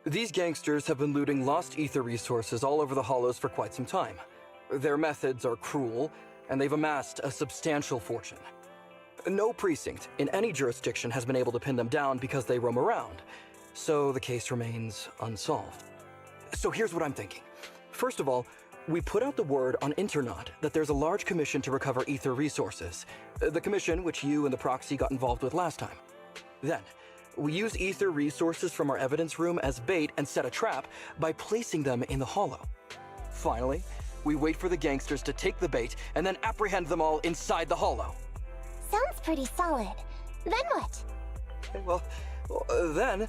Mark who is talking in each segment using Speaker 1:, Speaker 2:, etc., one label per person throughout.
Speaker 1: These gangsters have been looting lost ether resources all over the hollows for quite some time. Their methods are cruel, and they've amassed a substantial fortune. No precinct in any jurisdiction has been able to pin them down because they roam around, so the case remains unsolved. So here's what I'm thinking. First of all, we put out the word on Internaut that there's a large commission to recover ether resources. The commission which you and the proxy got involved with last time. Then, we use ether resources from our evidence room as bait and set a trap by placing them in the hollow. Finally, we wait for the gangsters to take the bait and then apprehend them all inside the hollow.
Speaker 2: Sounds pretty solid. Then what?
Speaker 1: Well, then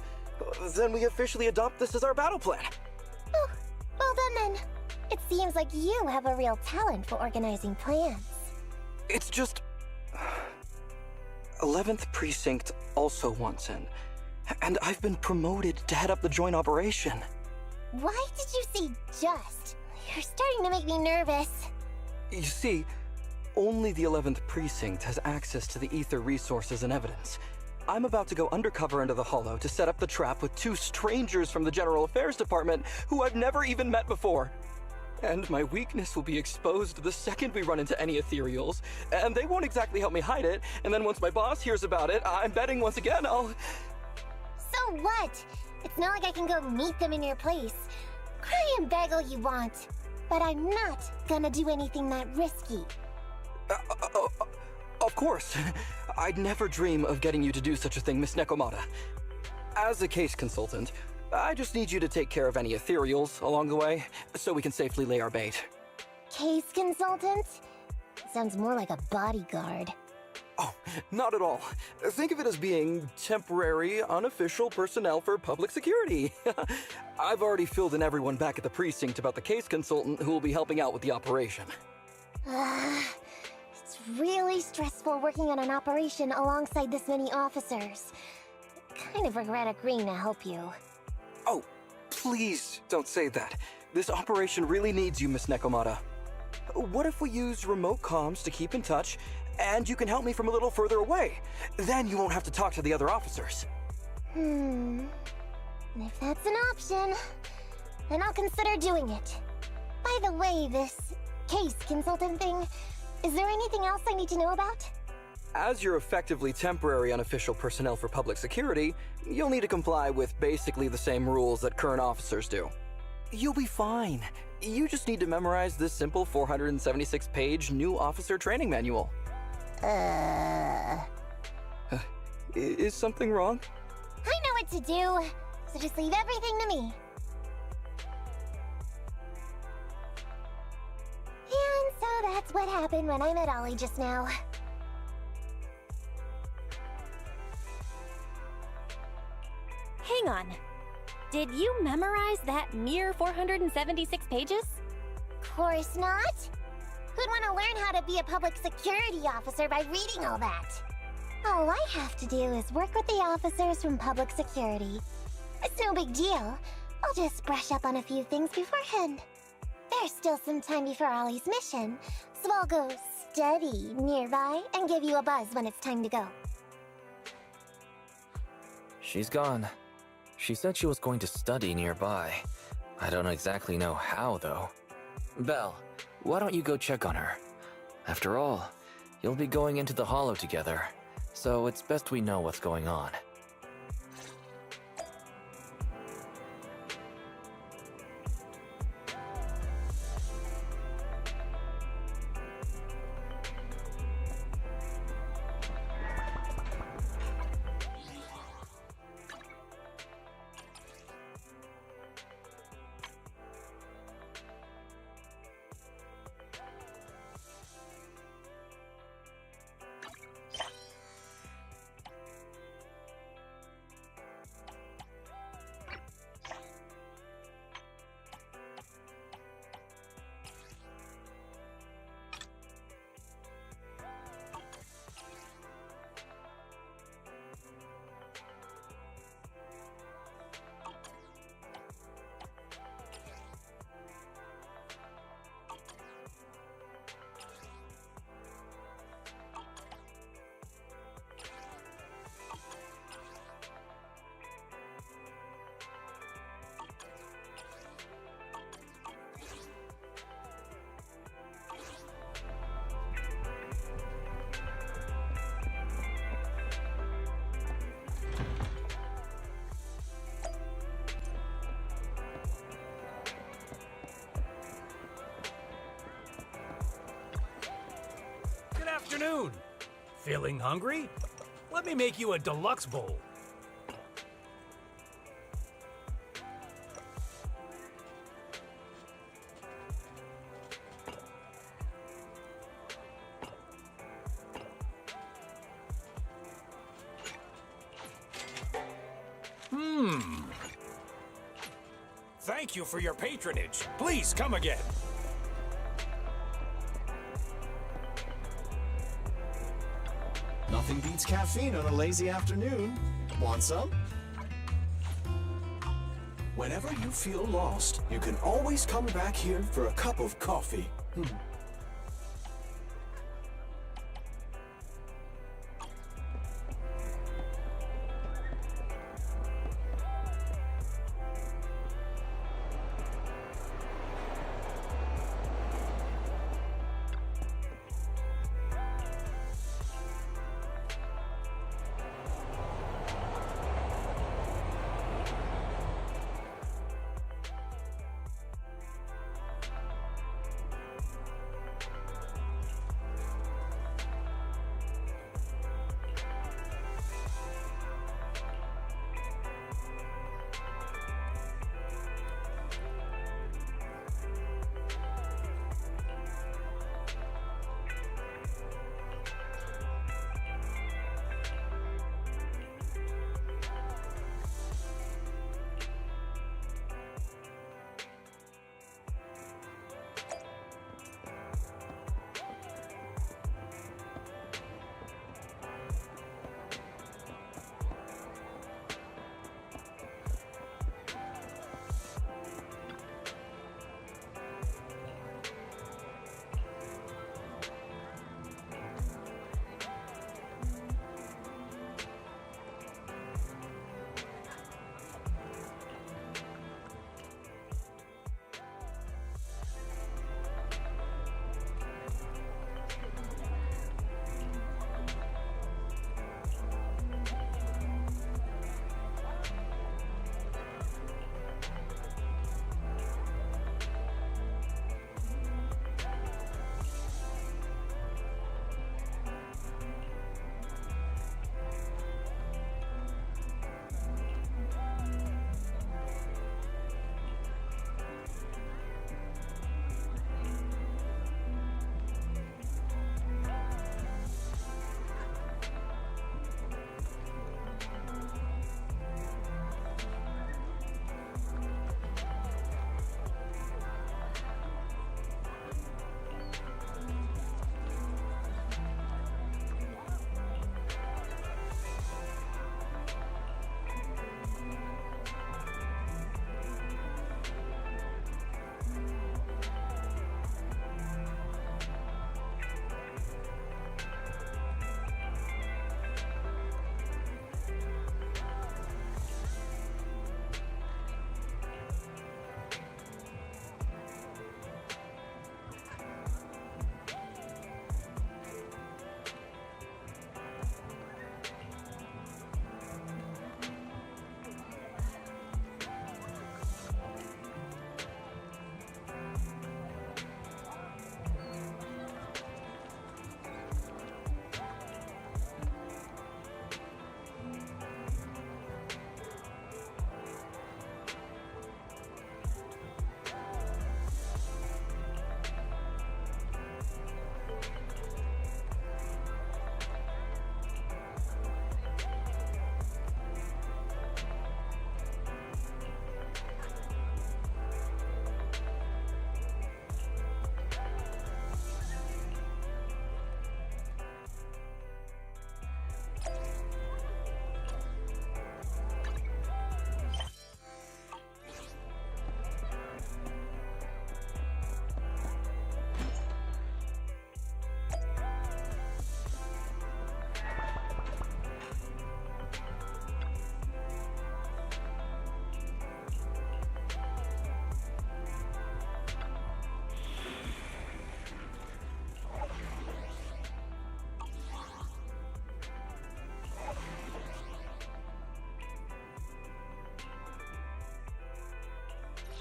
Speaker 1: we officially adopt this as our battle plan.
Speaker 2: Oh, well then. It seems like you have a real talent for organizing plans.
Speaker 1: It's just... 11th Precinct also wants in, and I've been promoted to head up the joint operation.
Speaker 2: Why did you say just? You're starting to make me nervous.
Speaker 1: You see, only the 11th Precinct has access to the ether resources and evidence. I'm about to go undercover into the hollow to set up the trap with two strangers from the General Affairs Department who I've never even met before. And my weakness will be exposed the second we run into any ethereals, and they won't exactly help me hide it, and then once my boss hears about it, I'm betting once again I'll...
Speaker 2: So what? It's not like I can go meet them in your place. Cry and beg all you want, but I'm not gonna do anything that risky.
Speaker 1: Of course. I'd never dream of getting you to do such a thing, Miss Nekomata. As a case consultant, I just need you to take care of any ethereals along the way, so we can safely lay our bait.
Speaker 2: Case consultant? Sounds more like a bodyguard.
Speaker 1: Oh, not at all. Think of it as being temporary, unofficial personnel for public security. I've already filled in everyone back at the precinct about the case consultant who will be helping out with the operation.
Speaker 2: It's really stressful working on an operation alongside this many officers. Kind of regret agreeing to help you.
Speaker 1: Oh, please don't say that. This operation really needs you, Miss Nekomata. What if we use remote comms to keep in touch, and you can help me from a little further away? Then you won't have to talk to the other officers.
Speaker 2: If that's an option, then I'll consider doing it. By the way, this case consultant thing, is there anything else I need to know about?
Speaker 1: As you're effectively temporary unofficial personnel for public security, you'll need to comply with basically the same rules that current officers do. You'll be fine. You just need to memorize this simple 476-page new officer training manual. Is something wrong?
Speaker 2: I know what to do, so just leave everything to me. And so that's what happened when I met Ollie just now.
Speaker 3: Hang on. Did you memorize that mere 476 pages?
Speaker 2: Course not. Who'd want to learn how to be a public security officer by reading all that? All I have to do is work with the officers from public security. It's no big deal. I'll just brush up on a few things beforehand. There's still some time before Ollie's mission, so I'll go study nearby and give you a buzz when it's time to go.
Speaker 4: She's gone. She said she was going to study nearby. I don't exactly know how, though. Belle, why don't you go check on her? After all, you'll be going into the hollow together, so it's best we know what's going on.
Speaker 5: afternoon. Feeling hungry? Let me make you a deluxe bowl. Thank you for your patronage. Please come again.
Speaker 6: Nothing beats caffeine on a lazy afternoon. Want some? Whenever you feel lost, you can always come back here for a cup of coffee.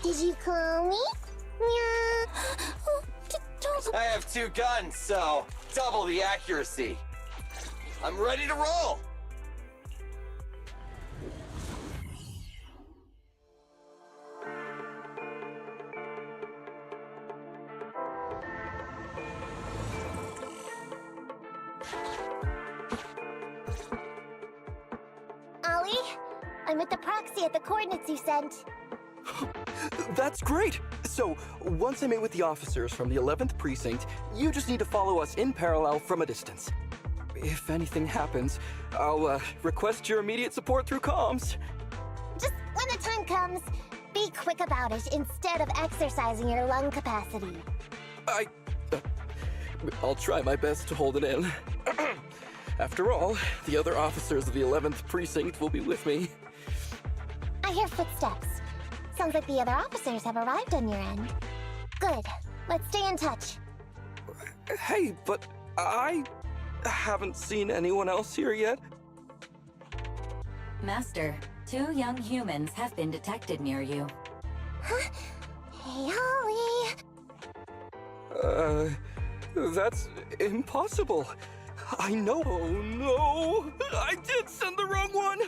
Speaker 2: Did you call me? Meow.
Speaker 7: I have two guns, so double the accuracy. I'm ready to roll!
Speaker 2: Ollie, I'm with the proxy at the coordinates you sent.
Speaker 1: That's great! So, once I meet with the officers from the 11th Precinct, you just need to follow us in parallel from a distance. If anything happens, I'll request your immediate support through comms.
Speaker 2: Just when the time comes, be quick about it instead of exercising your lung capacity.
Speaker 1: I'll try my best to hold it in. After all, the other officers of the 11th Precinct will be with me.
Speaker 2: I hear footsteps. Sounds like the other officers have arrived on your end. Good. Let's stay in touch.
Speaker 1: Hey, but I haven't seen anyone else here yet.
Speaker 8: Master, 2 young humans have been detected near you.
Speaker 2: Huh? Hey, Ollie.
Speaker 1: That's impossible. I know. Oh no! I did send the wrong one!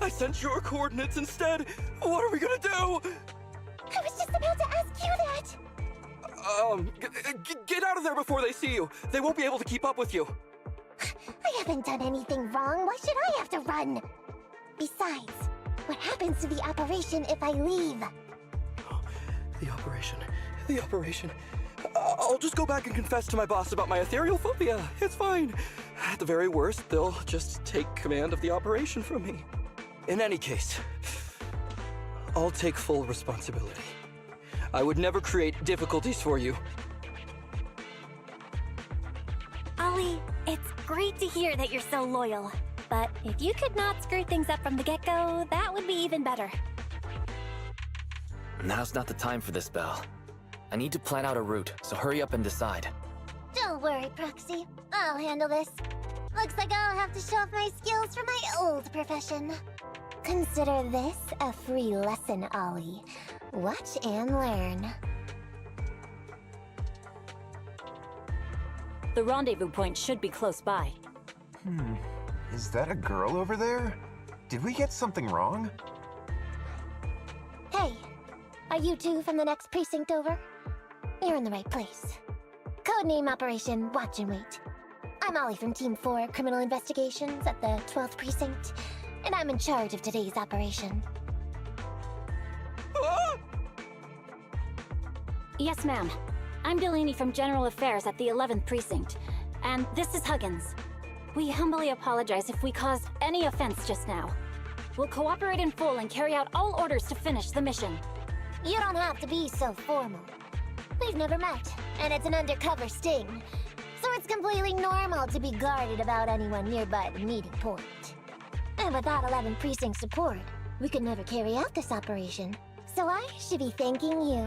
Speaker 1: I sent your coordinates instead! What are we gonna do?
Speaker 2: I was just about to ask you that!
Speaker 1: Get out of there before they see you! They won't be able to keep up with you!
Speaker 2: I haven't done anything wrong. Why should I have to run? Besides, what happens to the operation if I leave?
Speaker 1: The operation. I'll just go back and confess to my boss about my ethereal phobia. It's fine. At the very worst, they'll just take command of the operation from me. In any case, I'll take full responsibility. I would never create difficulties for you.
Speaker 3: Ollie, it's great to hear that you're so loyal. But if you could not screw things up from the get-go, that would be even better.
Speaker 4: Now's not the time for this, Belle. I need to plan out a route, so hurry up and decide.
Speaker 2: Don't worry, Proxy. I'll handle this. Looks like I'll have to show off my skills from my old profession. Consider this a free lesson, Ollie. Watch and learn.
Speaker 8: The rendezvous point should be close by.
Speaker 9: Is that a girl over there? Did we get something wrong?
Speaker 2: Hey, are you two from the next precinct over? You're in the right place. Codename Operation Watch and Wait. I'm Ollie from Team 4 Criminal Investigations at the 12th Precinct, and I'm in charge of today's operation.
Speaker 3: Yes, ma'am. I'm Delaney from General Affairs at the 11th Precinct, and this is Huggins. We humbly apologize if we caused any offense just now. We'll cooperate in full and carry out all orders to finish the mission.
Speaker 2: You don't have to be so formal. We've never met, and it's an undercover sting, so it's completely normal to be guarded about anyone nearby the meeting point. And without 11 Precinct support, we could never carry out this operation, so I should be thanking you.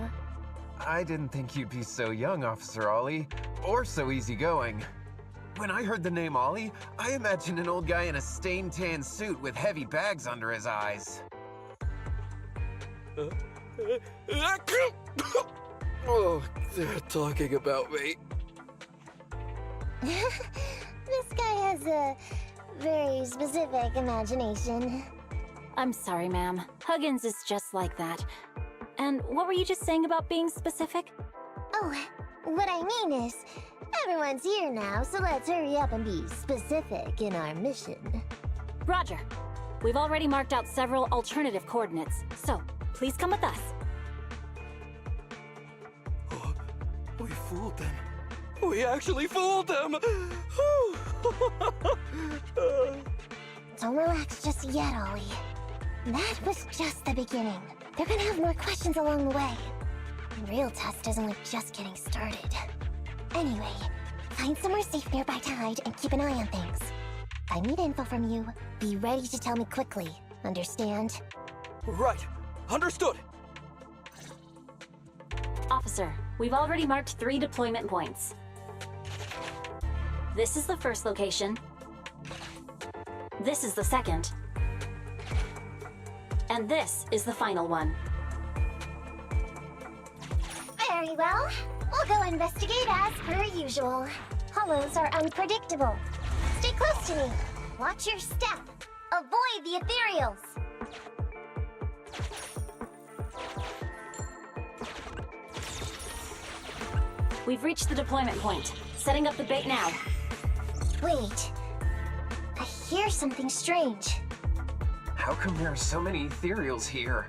Speaker 9: I didn't think you'd be so young, Officer Ollie, or so easygoing. When I heard the name Ollie, I imagined an old guy in a stained tan suit with heavy bags under his eyes.
Speaker 1: Oh, they're talking about me.
Speaker 2: This guy has a very specific imagination.
Speaker 3: I'm sorry, ma'am. Huggins is just like that. And what were you just saying about being specific?
Speaker 2: Oh, what I mean is, everyone's here now, so let's hurry up and be specific in our mission.
Speaker 3: Roger. We've already marked out several alternative coordinates, so please come with us.
Speaker 1: We fooled them. We actually fooled them!
Speaker 2: Don't relax just yet, Ollie. That was just the beginning. They're gonna have more questions along the way. The real test isn't like just getting started. Anyway, find somewhere safe nearby to hide and keep an eye on things. If I need info from you, be ready to tell me quickly. Understand?
Speaker 1: Right. Understood.
Speaker 3: Officer, we've already marked 3 deployment points. This is the first location. This is the second. And this is the final one.
Speaker 2: Very well. We'll go investigate as per usual. hollows are unpredictable. Stay close to me. Watch your step. Avoid the ethereals.
Speaker 3: We've reached the deployment point. Setting up the bait now.
Speaker 2: Wait. I hear something strange.
Speaker 9: How come there are so many ethereals here?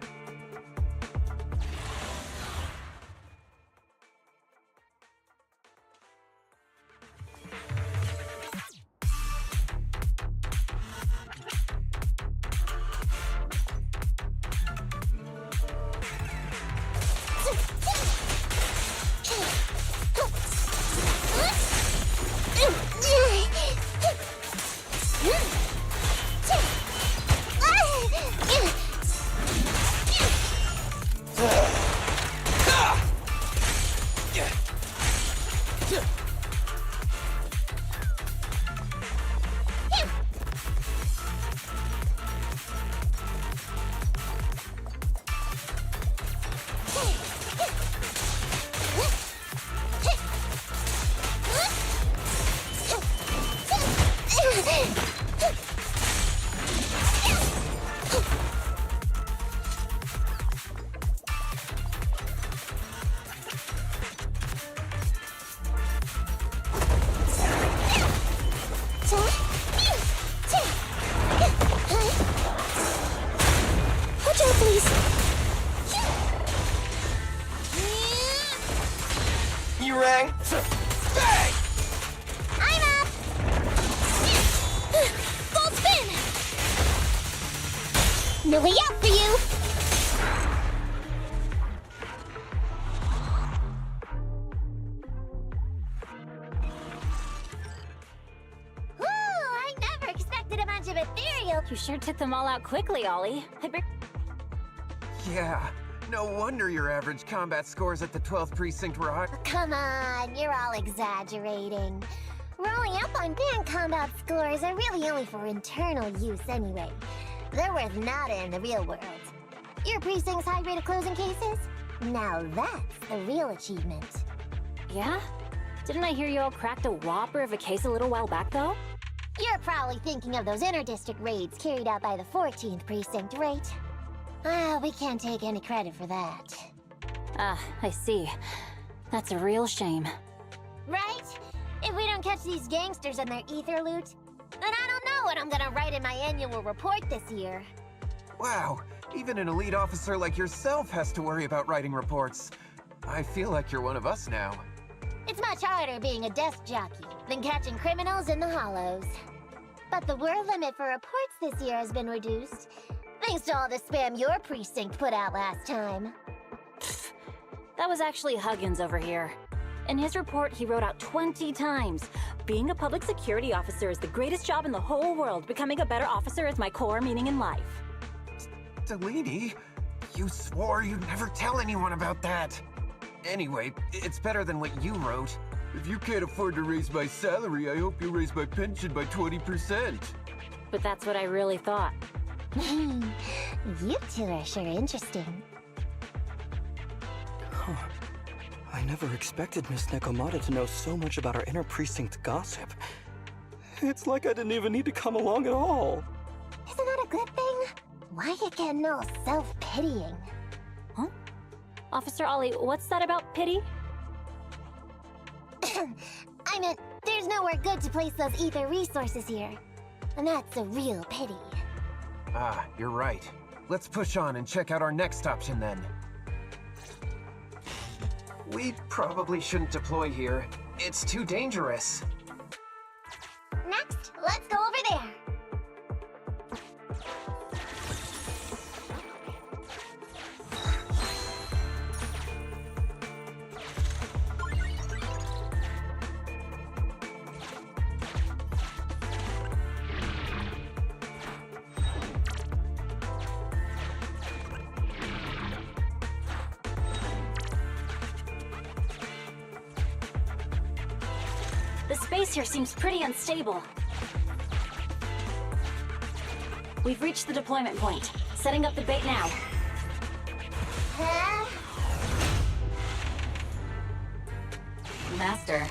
Speaker 2: Watch out, please.
Speaker 7: You rang? Bang!
Speaker 2: I'm up. Full spin. No way out for you. Ooh, I never expected a bunch of ethereal.
Speaker 3: You sure took them all out quickly, Ollie.
Speaker 9: Yeah, no wonder your average combat scores at the 12th precinct were high.
Speaker 2: Come on, you're all exaggerating. Rolling up on band combat scores are really only for internal use anyway. They're worth nada in the real world. Your precinct's high rate of closing cases? Now that's the real achievement.
Speaker 3: Yeah? Didn't I hear you all cracked a whopper of a case a little while back, though?
Speaker 2: You're probably thinking of those inter-district raids carried out by the 14th precinct, right? Ah, we can't take any credit for that.
Speaker 3: Ah, I see. That's a real shame.
Speaker 2: Right? If we don't catch these gangsters and their ether loot, then I don't know what I'm gonna write in my annual report this year.
Speaker 9: Wow, even an elite officer like yourself has to worry about writing reports. I feel like you're one of us now.
Speaker 2: It's much harder being a desk jockey than catching criminals in the hollows. But the word limit for reports this year has been reduced, thanks to all the spam your precinct put out last time.
Speaker 3: That was actually Huggins over here. In his report, he wrote out 20 times, "Being a public security officer is the greatest job in the whole world. Becoming a better officer is my core meaning in life."
Speaker 9: Delaney, you swore you'd never tell anyone about that. Anyway, it's better than what you wrote. If you can't afford to raise my salary, I hope you raise my pension by 20%.
Speaker 3: But that's what I really thought.
Speaker 2: You two are sure interesting.
Speaker 1: Huh. I never expected Miss Nekomata to know so much about our inter-precinct gossip. It's like I didn't even need to come along at all.
Speaker 2: Isn't that a good thing? Why you getting all self-pitying?
Speaker 3: Huh? Officer Ollie, what's that about pity?
Speaker 2: I meant, there's nowhere good to place those ether resources here. And that's a real pity.
Speaker 9: Ah, you're right. Let's push on and check out our next option then. We probably shouldn't deploy here. It's too dangerous.
Speaker 2: Next, let's go over there.
Speaker 3: The space here seems pretty unstable. We've reached the deployment point. Setting up the bait now.
Speaker 2: Huh?
Speaker 8: Master,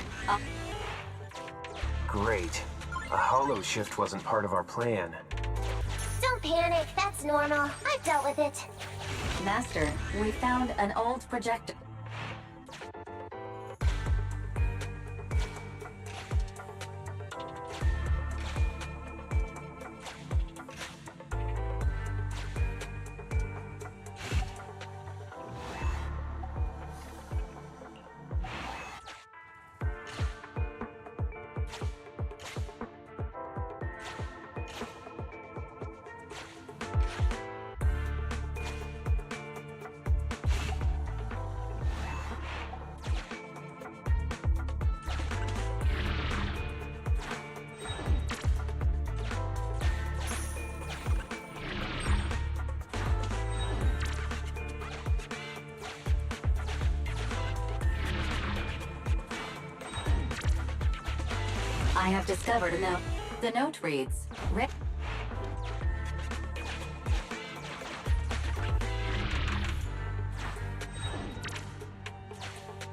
Speaker 9: Great. A holo shift wasn't part of our plan.
Speaker 2: Don't panic, that's normal. I've dealt with it.
Speaker 8: Master, we found an old projector. I have discovered a note. The note reads,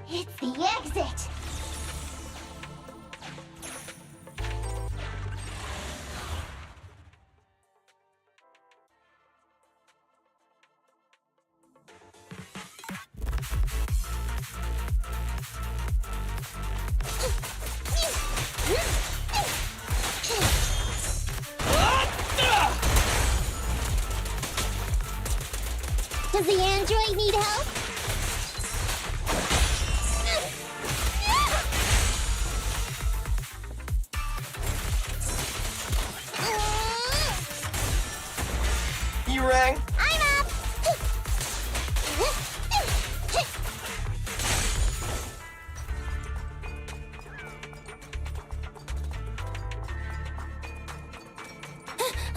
Speaker 2: It's the exit! Does the android need help?
Speaker 7: You rang?
Speaker 2: I'm up!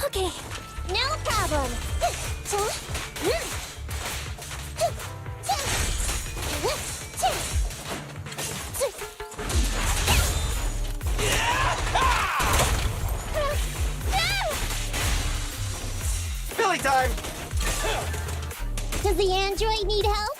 Speaker 2: Okay, no problem.
Speaker 7: Billy time!
Speaker 2: Does the android need help?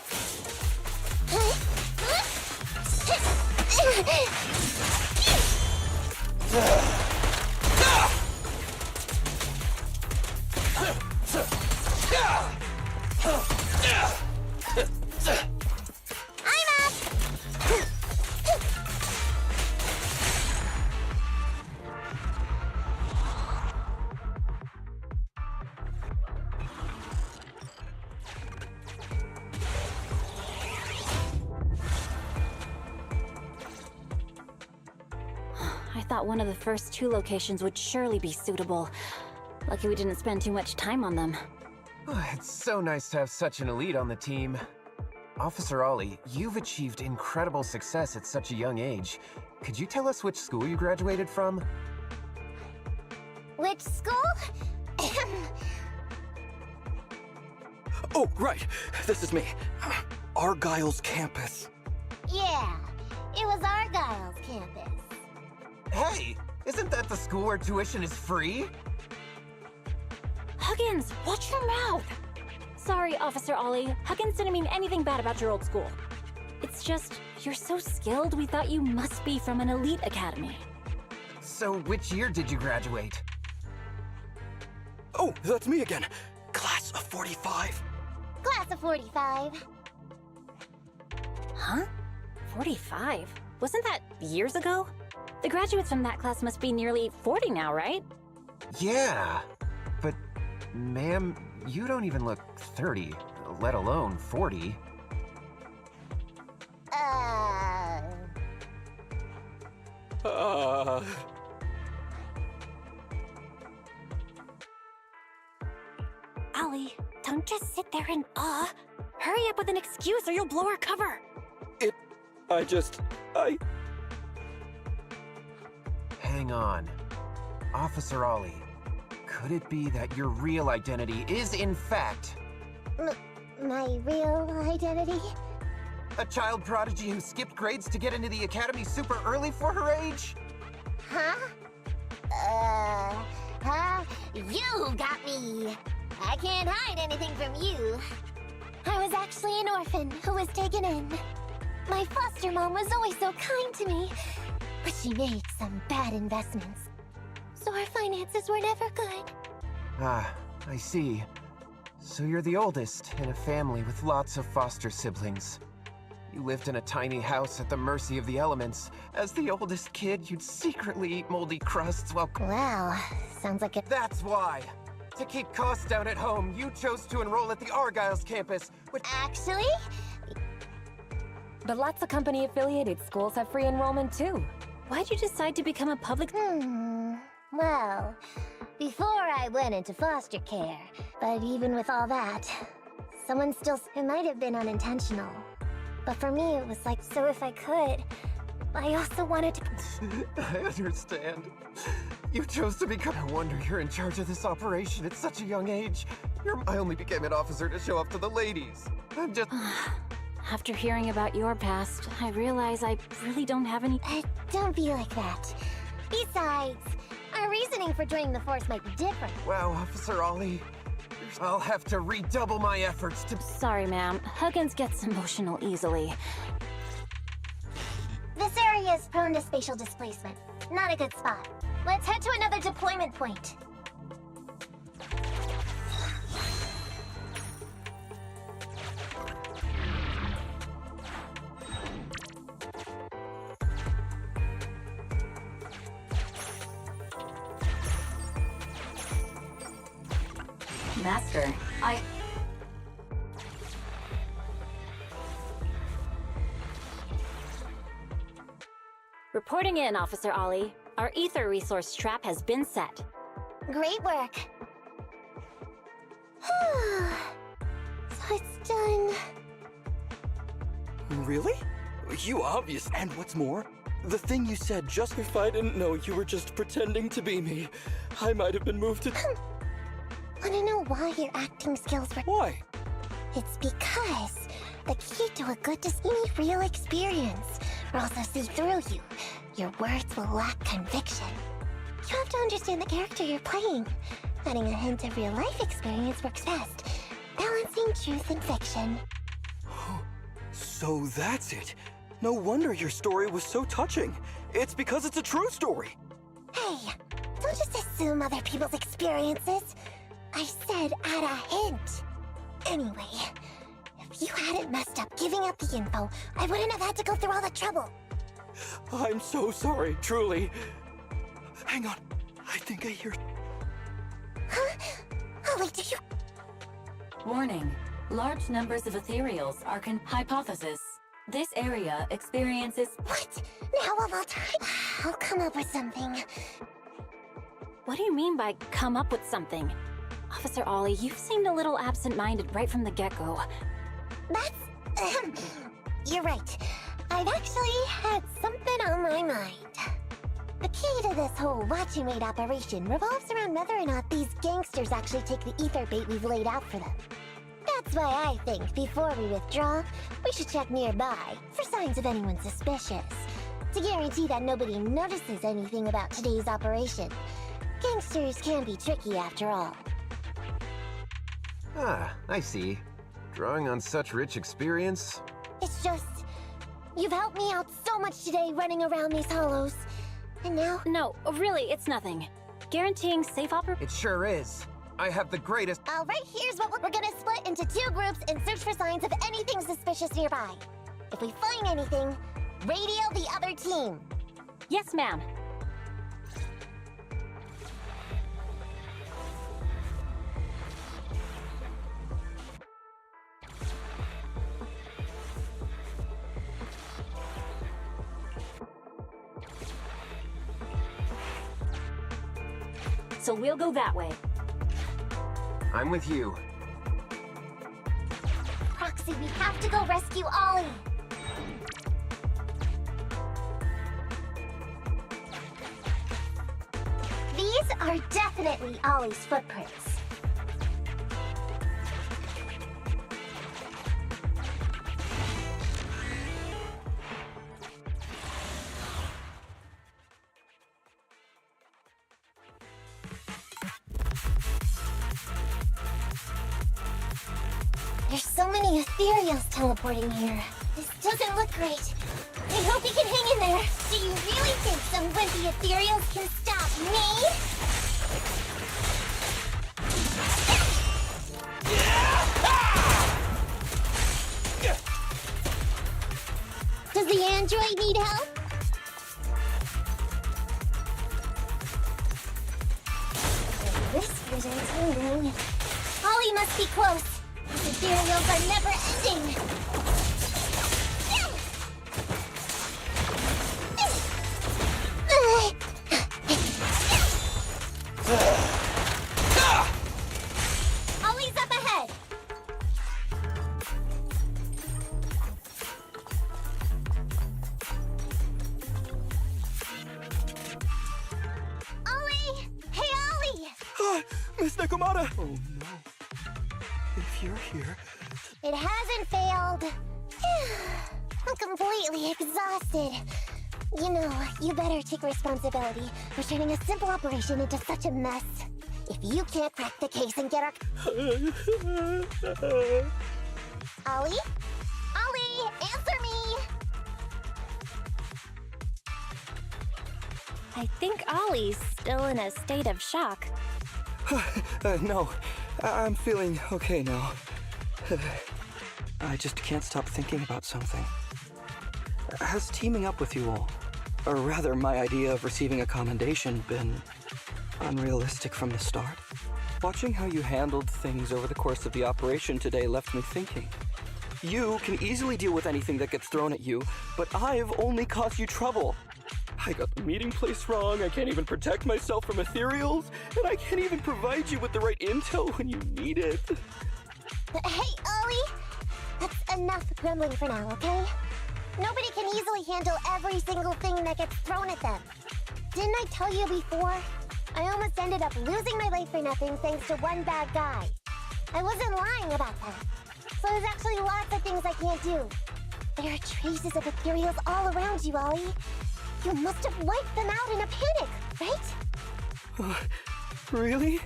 Speaker 2: I'm up!
Speaker 3: I thought one of the first two locations would surely be suitable. Lucky we didn't spend too much time on them.
Speaker 9: It's so nice to have such an elite on the team. Officer Ollie, you've achieved incredible success at such a young age. Could you tell us which school you graduated from?
Speaker 2: Which school?
Speaker 1: Oh, right. This is me. Argyle's campus.
Speaker 2: Yeah, it was Argyle's campus.
Speaker 9: Hey, isn't that the school where tuition is free?
Speaker 3: Huggins, watch your mouth! Sorry, Officer Ollie. Huggins didn't mean anything bad about your old school. It's just, you're so skilled, we thought you must be from an elite academy.
Speaker 9: So which year did you graduate?
Speaker 1: Oh, that's me again. Class of 45.
Speaker 2: Class of 45.
Speaker 3: Huh? 45? Wasn't that years ago? The graduates from that class must be nearly 40 now, right?
Speaker 9: Yeah, but ma'am, you don't even look 30, let alone 40.
Speaker 3: Ollie, don't just sit there in awe. Hurry up with an excuse or you'll blow our cover.
Speaker 9: Hang on. Officer Ollie, could it be that your real identity is in fact
Speaker 2: My real identity?
Speaker 9: a child prodigy who skipped grades to get into the academy super early for her age?
Speaker 2: Huh? You got me! I can't hide anything from you. I was actually an orphan who was taken in. My foster mom was always so kind to me. But she made some bad investments. So our finances were never good.
Speaker 9: Ah, I see. So you're the oldest in a family with lots of foster siblings. You lived in a tiny house at the mercy of the elements. As the oldest kid, you'd secretly eat moldy crusts while...
Speaker 2: Wow, sounds like a...
Speaker 9: That's why! To keep costs down at home, you chose to enroll at the Argyle's campus, which...
Speaker 2: Actually?
Speaker 10: But lots of company-affiliated schools have free enrollment too.
Speaker 3: Why'd you decide to become a public...
Speaker 2: Well, before I went into foster care, but even with all that, someone still... It might have been unintentional. But for me, it was like, so if I could, I also wanted to...
Speaker 9: I understand. You chose to become... No wonder you're in charge of this operation at such a young age. I only became an officer to show off to the ladies. I'm just...
Speaker 3: After hearing about your past, I realize I really don't have any...
Speaker 2: Don't be like that. Besides, our reasoning for joining the force might be different.
Speaker 9: Wow, Officer Ollie. I'll have to redouble my efforts to...
Speaker 3: Sorry, ma'am. Huggins gets emotional easily.
Speaker 2: This area is prone to spatial displacement. Not a good spot. Let's head to another deployment point.
Speaker 8: Master,
Speaker 3: Reporting in, Officer Ollie. Our ether resource trap has been set.
Speaker 2: Great work. So it's done.
Speaker 1: Really? You obvious. And what's more, the thing you said just... If I didn't know you were just pretending to be me, I might have been moved to...
Speaker 2: Wanna know why your acting skills were...
Speaker 1: Why?
Speaker 2: It's because the key to a good you need real experience, or else they'll see through you. Your words will lack conviction. You have to understand the character you're playing. Adding a hint of real life experience works best. Balancing truth and fiction.
Speaker 1: So that's it. No wonder your story was so touching. It's because it's a true story.
Speaker 2: Hey, don't just assume other people's experiences. I said add a hint. Anyway, if you hadn't messed up giving out the info, I wouldn't have had to go through all the trouble.
Speaker 1: I'm so sorry, truly. Hang on. I think I hear...
Speaker 2: Huh? Ollie, do you...
Speaker 8: warning. Large numbers of ethereals are hypothesis. This area experiences...
Speaker 2: What? Now of all time? I'll come up with something.
Speaker 3: What do you mean by come up with something? Officer Ollie, you've seemed a little absent-minded right from the get-go.
Speaker 2: That's... You're right. I've actually had something on my mind. The key to this whole watch and wait operation revolves around whether or not these gangsters actually take the ether bait we've laid out for them. That's why I think before we withdraw, we should check nearby for signs of anyone suspicious, to guarantee that nobody notices anything about today's operation. Gangsters can be tricky after all.
Speaker 9: Ah, I see. Drawing on such rich experience?
Speaker 2: It's just... You've helped me out so much today running around these hollows. And now...
Speaker 3: No, really, it's nothing. Guaranteeing safe
Speaker 9: It sure is. I have the greatest...
Speaker 2: Alright, here's what we're gonna split into 2 groups and search for signs of anything suspicious nearby. If we find anything, radio the other team.
Speaker 3: Yes, ma'am. So we'll go that way.
Speaker 9: I'm with you.
Speaker 2: Proxy, we have to go rescue Ollie. These are definitely Ollie's footprints. There's so many ethereals teleporting here. This doesn't look great. I hope you can hang in there. Do you really think some wimpy ethereals can stop me? Does the android need help? The whispers are tingling. Ollie must be close. These ethereals are never ending. Ollie's up ahead. Ollie! Hey, Ollie!
Speaker 1: Miss Nakamata! Oh no. If you're here...
Speaker 2: It hasn't failed. I'm completely exhausted. You know, you better take responsibility for turning a simple operation into such a mess. If you can't crack the case and get our... Ollie? Ollie, answer me!
Speaker 3: I think Ollie's still in a state of shock.
Speaker 1: No, I'm feeling okay now. I just can't stop thinking about something. Has teaming up with you all, or rather my idea of receiving a commendation, been unrealistic from the start? Watching how you handled things over the course of the operation today left me thinking. You can easily deal with anything that gets thrown at you, but I've only caused you trouble. I got the meeting place wrong, I can't even protect myself from ethereals, and I can't even provide you with the right intel when you need it.
Speaker 2: Hey, Ollie! That's enough grumbling for now, okay? Nobody can easily handle every single thing that gets thrown at them. Didn't I tell you before? I almost ended up losing my life for nothing thanks to one bad guy. I wasn't lying about that. So there's actually lots of things I can't do. There are traces of ethereals all around you, Ollie. You must have wiped them out in a panic, right?
Speaker 1: Really?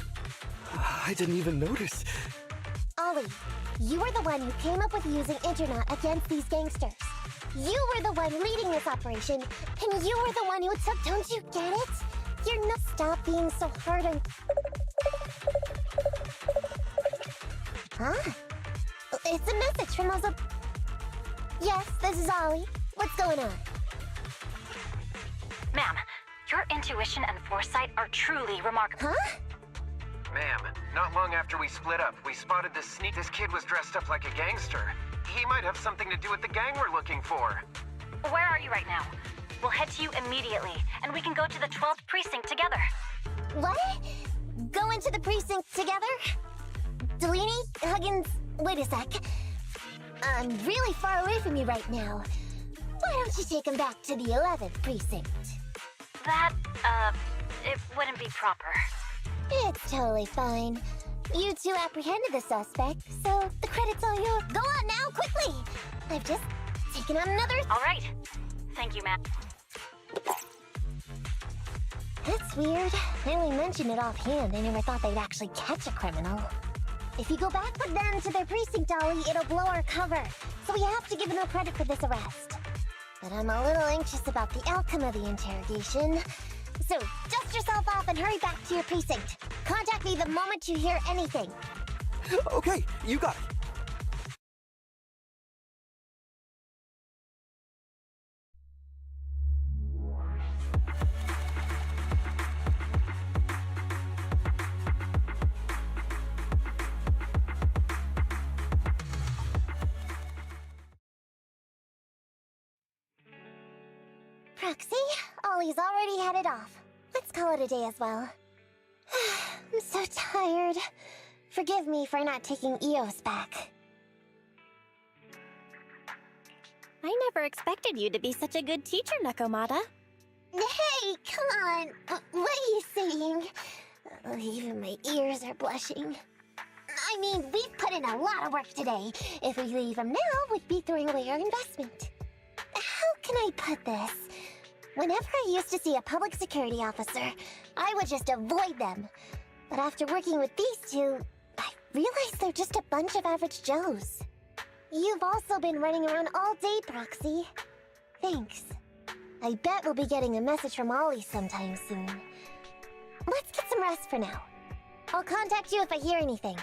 Speaker 1: I didn't even notice.
Speaker 2: Ollie, you were the one who came up with using Internet against these gangsters. You were the one leading this operation, and you were the one who took... Don't you get it? You're not... Stop being so hard on... Huh? It's a message from those... Yes, this is Ollie. What's going on?
Speaker 3: Ma'am, your intuition and foresight are truly remarkable.
Speaker 2: Huh?
Speaker 9: Ma'am, not long after we split up, we spotted this sneak. This kid was dressed up like a gangster. He might have something to do with the gang we're looking for.
Speaker 3: Where are you right now? We'll head to you immediately, and we can go to the 12th precinct together.
Speaker 2: What? Go into the precinct together? Delaney? Huggins? Wait a sec. I'm really far away from you right now. Why don't you take him back to the 11th precinct?
Speaker 3: That, it wouldn't be proper.
Speaker 2: It's totally fine. You two apprehended the suspect, so the credit's all yours. Go on now, quickly! I've just taken on another...
Speaker 3: All right. Thank you, ma'am.
Speaker 2: That's weird. I only mentioned it offhand. I never thought they'd actually catch a criminal. If you go back with them to their precinct, Ollie, it'll blow our cover. So we have to give no credit for this arrest. But I'm a little anxious about the outcome of the interrogation. So, dust yourself off and hurry back to your precinct. Contact me the moment you hear anything.
Speaker 1: Okay, you got it.
Speaker 2: Proxy, Ollie's already headed off. Let's call it a day as well. I'm so tired. Forgive me for not taking Eos back.
Speaker 3: I never expected you to be such a good teacher, Nakomata.
Speaker 2: Hey, come on. What are you saying? Even my ears are blushing. I mean, we've put in a lot of work today. If we leave them now, we'd be throwing away our investment. How can I put this? Whenever I used to see a public security officer, I would just avoid them. But after working with these two, I realized they're just a bunch of average Joes. You've also been running around all day, Proxy. Thanks. I bet we'll be getting a message from Ollie sometime soon. Let's get some rest for now. I'll contact you if I hear anything.